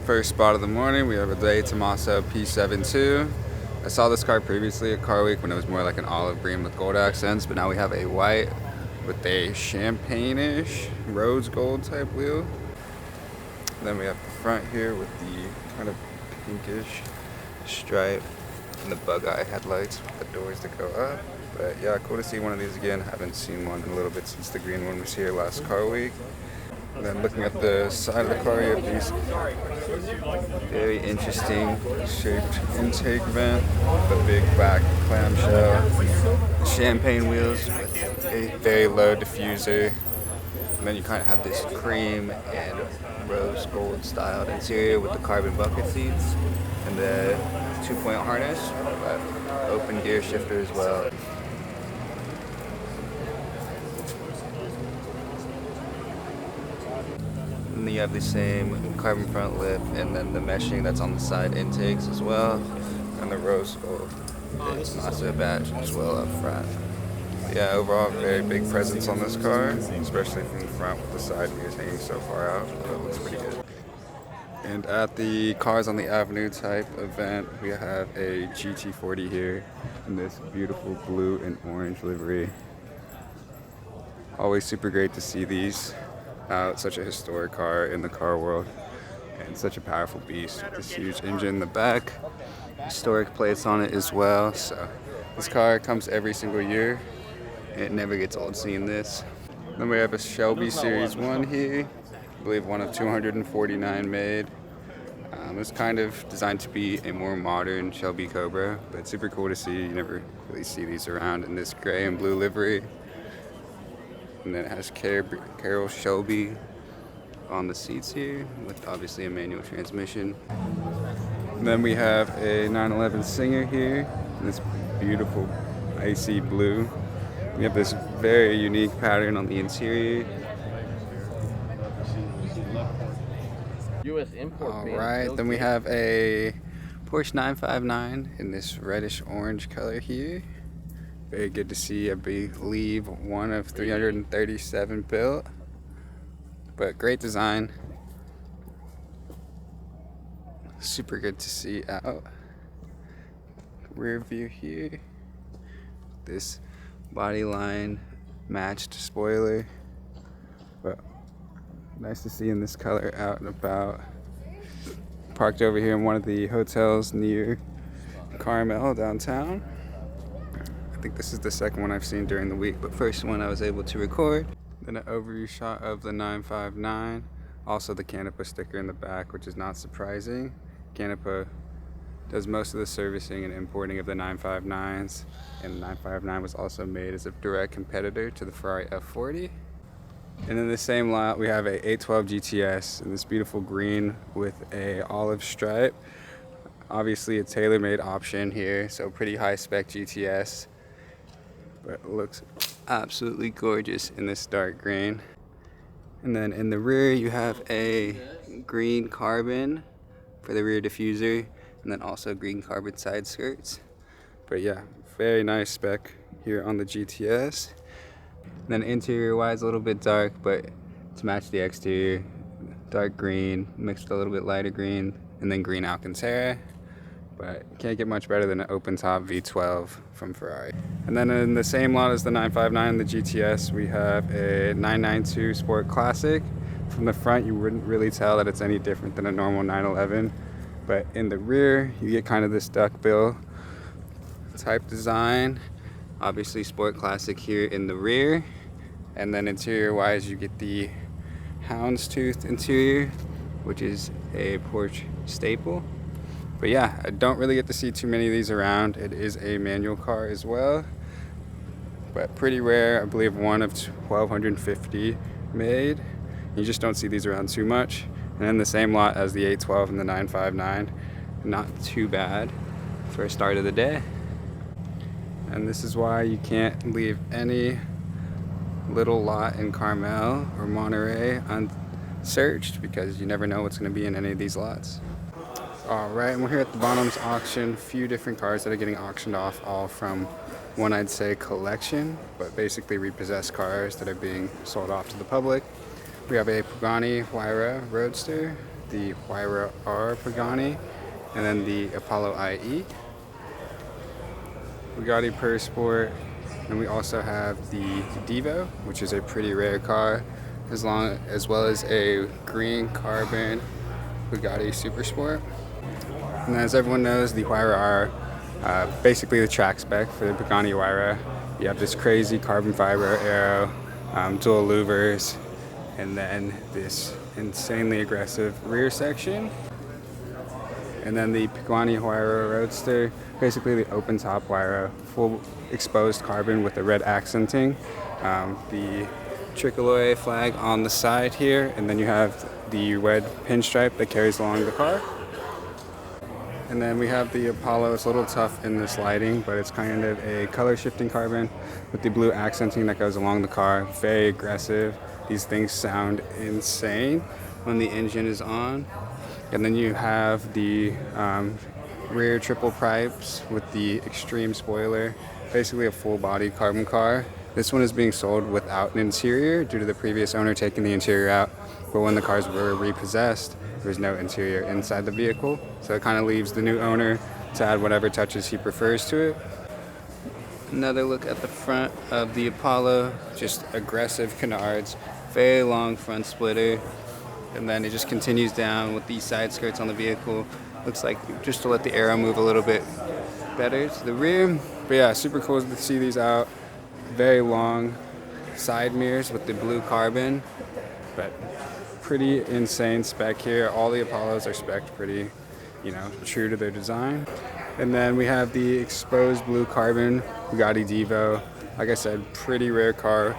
First spot of the morning, we have a Tomaso P72. I saw this car previously at Car Week when it was more like an olive green with gold accents, but now we have a white with a champagne-ish rose gold type wheel. And then we have the front here with the kind of pinkish stripe and the bug eye headlights with the doors that go up. But yeah, cool to see one of these again. Haven't seen one in a little bit since the green one was here last Car Week. And then looking at the side of the car, you have these very interesting shaped intake vent, the big black clamshell, champagne wheels with a very low diffuser. And then you kind of have this cream and rose gold styled interior with the carbon bucket seats and the 2-point harness, but open gear shifter as well. And then you have the same carbon front lip and then the meshing that's on the side intakes as well, and the rose gold Tomaso badge as well up front. Yeah, overall very big presence on this car, especially from the front with the side mirrors hanging so far out, but it looks pretty good. And at the Cars on the Avenue type event, we have a GT40 here in this beautiful blue and orange livery. Always super great to see these out, such a historic car in the car world and such a powerful beast with this huge engine in the back, historic plates on it as well. So this car comes every single year and it never gets old seeing this. Then we have a Shelby Series 1 here, I believe one of 249 made. It's kind of designed to be a more modern Shelby Cobra, but it's super cool to see. You never really see these around in this gray and blue livery. And then it has Carroll Shelby on the seats here with obviously a manual transmission. And then we have a 911 Singer here in this beautiful icy blue. We have this very unique pattern on the interior. Alright, then we have a Porsche 959 in this reddish orange color here. Very good to see. I believe one of 337 built, but great design. Super good to see out. Rear view here. This body line matched spoiler, but nice to see in this color out and about. Parked over here in one of the hotels near Carmel downtown. I think this is the second one I've seen during the week, but first one I was able to record. Then an overview shot of the 959. Also the Canepa sticker in the back, which is not surprising. Canepa does most of the servicing and importing of the 959s, and the 959 was also made as a direct competitor to the Ferrari F40. And in the same lot we have a 812 GTS in this beautiful green with a olive stripe. Obviously a tailor-made option here, so pretty high spec GTS, but it looks absolutely gorgeous in this dark green. And then in the rear you have a green carbon for the rear diffuser, and then also green carbon side skirts. But yeah, very nice spec here on the GTS. And then interior wise a little bit dark, but to match the exterior, dark green mixed with a little bit lighter green, and then green Alcantara. But can't get much better than an open top V12 from Ferrari. And then in the same lot as the 959 and the GTS, we have a 992 Sport Classic. From the front you wouldn't really tell that it's any different than a normal 911, but in the rear you get kind of this duckbill type design. Obviously Sport Classic here in the rear, and then interior wise you get the houndstooth interior, which is a Porsche staple. But yeah, I don't really get to see too many of these around. It is a manual car as well, but pretty rare. I believe one of 1,250 made. You just don't see these around too much. And in the same lot as the 812 and the 959, not too bad for a start of the day. And this is why you can't leave any little lot in Carmel or Monterey unsearched, because you never know what's going to be in any of these lots. Alright, and we're here at the Bonto Auction. A few different cars that are getting auctioned off, all from one I'd say collection, but basically repossessed cars that are being sold off to the public. We have a Pagani Huayra Roadster, the Huayra R Pagani, and then the Apollo IE, Bugatti Pur Sport, and we also have the Divo, which is a pretty rare car, as well as a green carbon Bugatti Super Sport. And as everyone knows, the Huayra R, basically the track spec for the Pagani Huayra. You have this crazy carbon fiber aero, dual louvers, and then this insanely aggressive rear section. And then the Pagani Huayra Roadster, basically the open top Huayra, full exposed carbon with the red accenting. The tricolore flag on the side here, and then you have the red pinstripe that carries along the car. And then we have the Apollo. It's a little tough in this lighting, but it's kind of a color shifting carbon with the blue accenting that goes along the car. Very aggressive. These things sound insane when the engine is on. And then you have the rear triple pipes with the extreme spoiler, basically a full body carbon car. This one is being sold without an interior due to the previous owner taking the interior out, but when the cars were repossessed, there was no interior inside the vehicle, so it kind of leaves the new owner to add whatever touches he prefers to it. Another look at the front of the Apollo, just aggressive canards, very long front splitter, and then it just continues down with the side skirts on the vehicle. Looks like just to let the aero move a little bit better to the rear. But yeah, super cool to see these out. Very long side mirrors with the blue carbon, but pretty insane spec here. All the Apollos are spec'd pretty, true to their design. And then we have the exposed blue carbon Bugatti Divo. Like I said, pretty rare car.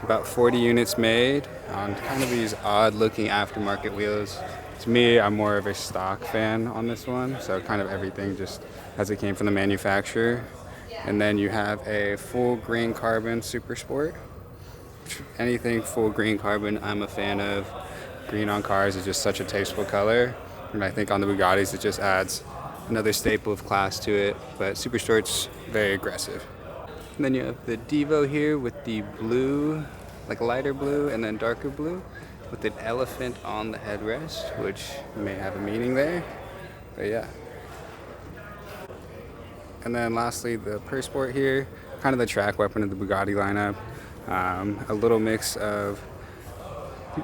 About 40 units made on kind of these odd looking aftermarket wheels. To me, I'm more of a stock fan on this one, so kind of everything just as it came from the manufacturer. And then you have a full green carbon Super Sport. Anything full green carbon I'm a fan of. Green on cars is just such a tasteful color, and I think on the Bugattis it just adds another staple of class to it, but Super Sport's very aggressive. And then you have the Divo here with the blue, like lighter blue and then darker blue, with an elephant on the headrest, which may have a meaning there, but yeah. And then lastly, the Pur Sport here, kind of the track weapon of the Bugatti lineup. A little mix of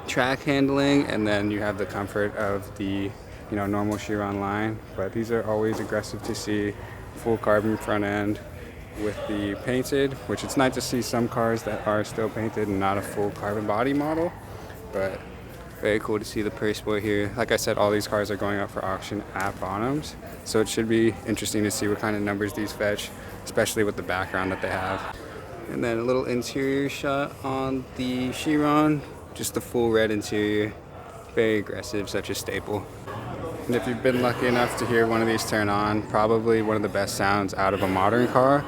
track handling, and then you have the comfort of the normal Chiron line. But these are always aggressive to see. Full carbon front end with the painted, which it's nice to see some cars that are still painted and not a full carbon body model. But very cool to see the Pur Sport here. Like I said, all these cars are going up for auction at Bonhams, so it should be interesting to see what kind of numbers these fetch, especially with the background that they have. And then a little interior shot on the Chiron, just the full red interior, very aggressive, such a staple. And if you've been lucky enough to hear one of these turn on, probably one of the best sounds out of a modern car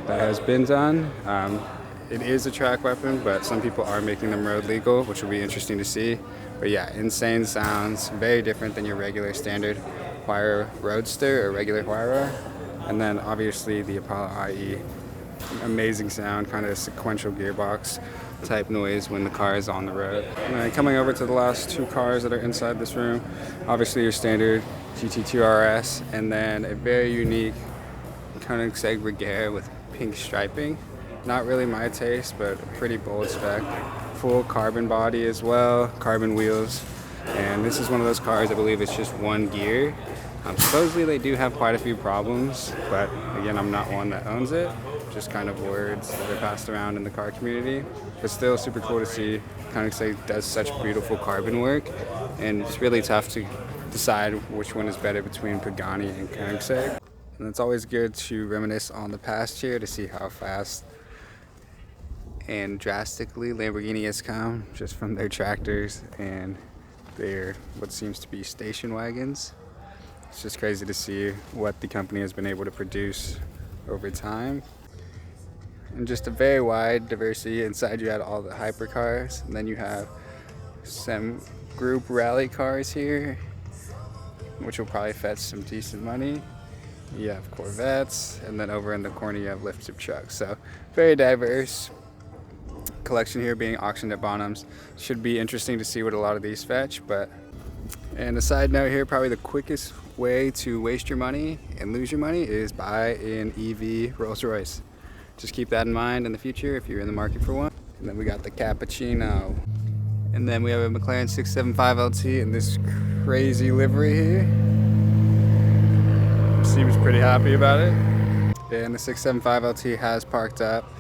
that has been done. It is a track weapon, but some people are making them road legal, which will be interesting to see. But yeah, insane sounds, very different than your regular standard Huayra Roadster or regular Huayra. And then obviously the Apollo IE, amazing sound, kind of sequential gearbox type noise when the car is on the road. And then coming over to the last two cars that are inside this room, obviously your standard GT2 RS, and then a very unique Koenigsegg Regera with pink striping. Not really my taste, but a pretty bold spec. Full carbon body as well, carbon wheels. And this is one of those cars, I believe it's just one gear. Supposedly they do have quite a few problems, but again, I'm not one that owns it. Just kind of words that are passed around in the car community. But still super cool to see Koenigsegg does such beautiful carbon work. And it's really tough to decide which one is better between Pagani and Koenigsegg. And it's always good to reminisce on the past here to see how fast and drastically Lamborghini has come just from their tractors and their what seems to be station wagons. It's just crazy to see what the company has been able to produce over time. And just a very wide diversity. Inside you had all the hypercars, and then you have some group rally cars here, which will probably fetch some decent money. You have Corvettes, and then over in the corner you have lifted trucks. So very diverse collection here being auctioned at Bonhams. Should be interesting to see what a lot of these fetch, but And a side note here, probably the quickest way to waste your money and lose your money is buy an EV Rolls-Royce. Just keep that in mind in the future if you're in the market for one. And then we got the Cappuccino. And then we have a McLaren 675 LT in this crazy livery here. Seems pretty happy about it. And the 675 LT has parked up.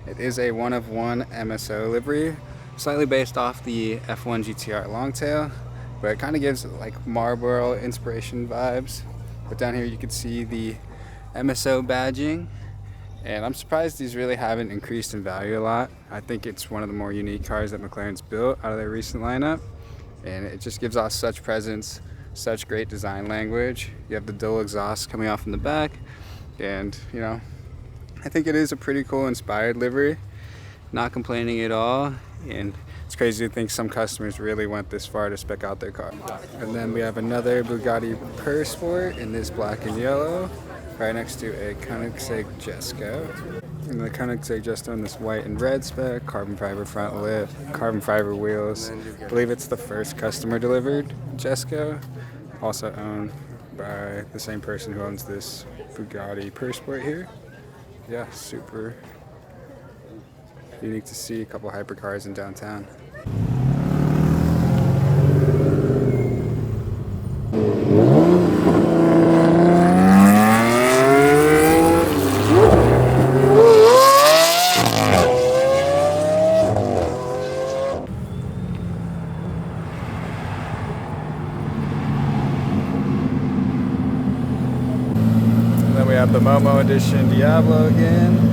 It is a one-of-one MSO livery, slightly based off the F1 GTR Longtail, but it kind of gives like Marlboro inspiration vibes. But down here you can see the MSO badging, and I'm surprised these really haven't increased in value a lot. I think it's one of the more unique cars that McLaren's built out of their recent lineup, and it just gives off such presence, such great design language. You have the dual exhaust coming off in the back, and you know, I think it is a pretty cool inspired livery. Not complaining at all, and it's crazy to think some customers really went this far to spec out their car. And then we have another Bugatti Pur Sport in this black and yellow, right next to a Koenigsegg Jesko. And the Koenigsegg Jesko in this white and red spec, carbon fiber front lip, carbon fiber wheels. I believe it's the first customer delivered Jesko, also owned by the same person who owns this Bugatti Pur Sport here. Yeah, super unique to see a couple hypercars in downtown. And then we have the Momo Edition Diablo again.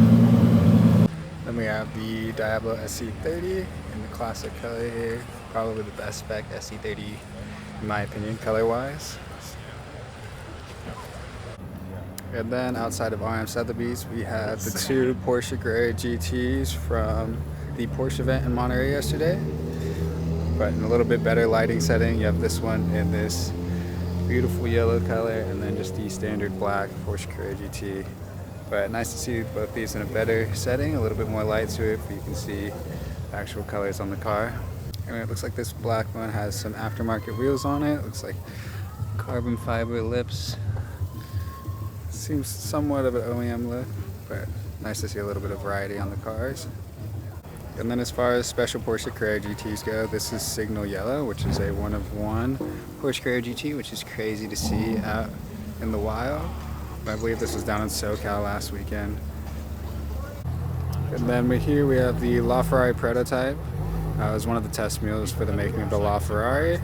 Then we have the Diablo SC30 in the classic color here. Probably the best spec SC30 in my opinion, color-wise. And then outside of RM Sotheby's, we have the two Porsche GTs from the Porsche event in Monterey yesterday. But in a little bit better lighting setting, you have this one in this beautiful yellow color, and then just the standard black Porsche GT. But nice to see both these in a better setting, a little bit more light to it, but you can see the actual colors on the car. And it looks like this black one has some aftermarket wheels on it. Looks like carbon fiber lips. Seems somewhat of an OEM look, but nice to see a little bit of variety on the cars. And then as far as special Porsche Carrera GTs go, this is Signal Yellow, which is a one-of-one Porsche Carrera GT, which is crazy to see out in the wild. I believe this was down in SoCal last weekend. And then here we have the LaFerrari Prototype. It was one of the test mules for the making of the LaFerrari,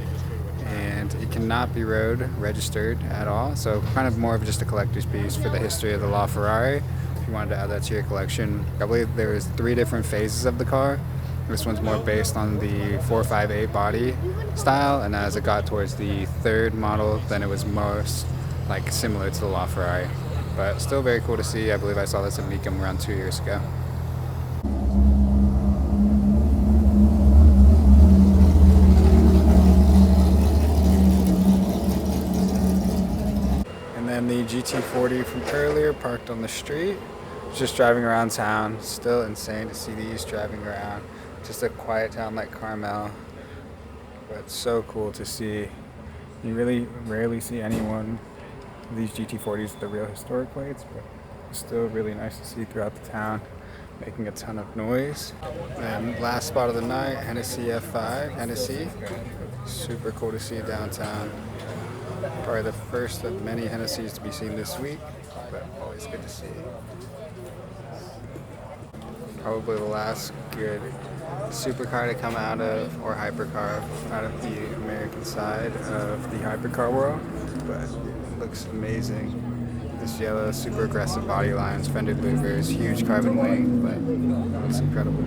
and it cannot be road registered at all. So kind of more of just a collector's piece for the history of the LaFerrari. If you wanted to add that to your collection, I believe there was 3 different phases of the car. This one's more based on the 458 body style, and as it got towards the 3rd model, then it was most like similar to the LaFerrari, but still very cool to see. I believe I saw this at Mecum around 2 years ago. And then the GT40 from earlier parked on the street, just driving around town. Still insane to see these driving around. Just a quiet town like Carmel, but so cool to see. You really rarely see anyone these GT40s with the real historic plates, but it's still really nice to see throughout the town, making a ton of noise. And last spot of the night, Hennessy F5, Hennessy. Super cool to see downtown. Probably the first of many Hennessy's to be seen this week, but always good to see. Probably the last good supercar to come out of, or hypercar, out of the American side of the hypercar world, but it looks amazing. This yellow, super aggressive body lines, fended louvers, huge carbon wing, but it looks incredible.